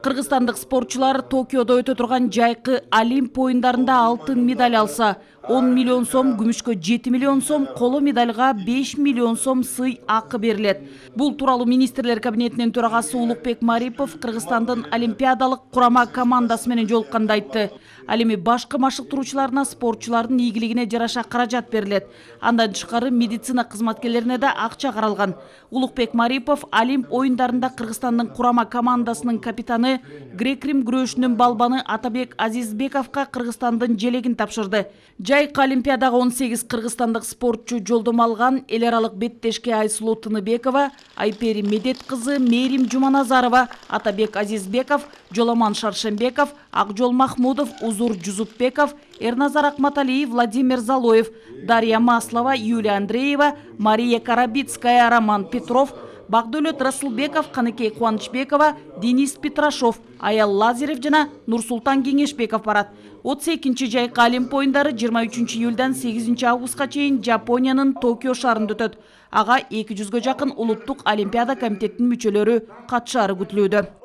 Кыргызстандык спортчулар Токиодо өтө турган жайкы Олимп оюндарында алтын медаль алса, 10 миллион сом, күмүшкө 7 миллион сом, коло медальга 5 миллион сом сый акы берилет. Бул тууралуу министрлер кабинетинин төрагасы Улукбек Марипов Кыргызстандын олимпиадалык курама командасы менен жолукканда айтты. Ал эми башкы машыктыруучуларына спортчулардын ийгилигине жараша каражат берилет. Андан тышкары медицина кызматкерлерине да акча каралган. Улукбек Марипов Олимп оюндарында Кыргызстандын курама командасынын капитаны грек-рим күрөшүнүн балбаны Атабек Азизбековго Кыргызстандын желегин тапшырды. Жайкы олимпиадага 18 кыргызстандык спортчу жолдомо алган. Эл аралык беттешке Айсулуу Тыныбекова, Айпери Медет кызы Мерим Жуманазарова, Атабек Азизбеков, Жоламан Шаршембеков, Акжол Махмудов, Узур Жузупбеков, Эрназар Акматалиев, Владимир Залоев, Дарья Маслова, Юлия Андреева, Мария Карабицкая, Роман Петров, Багдөлөт Расулбеков, Каныкей Кубанычбекова, Денис Петрашов, Аял Лазарев жана Нурсултан Кеңешбеков барат. 32-нчи жайкы Олимп оюндары 23 июлдан 8 августка чейин Жапониянын Токио шаарында өтөт. Ага 200-гө жакын улуттук олимпиада комитетинин мүчөлөрү катышаары күтүлүүдө.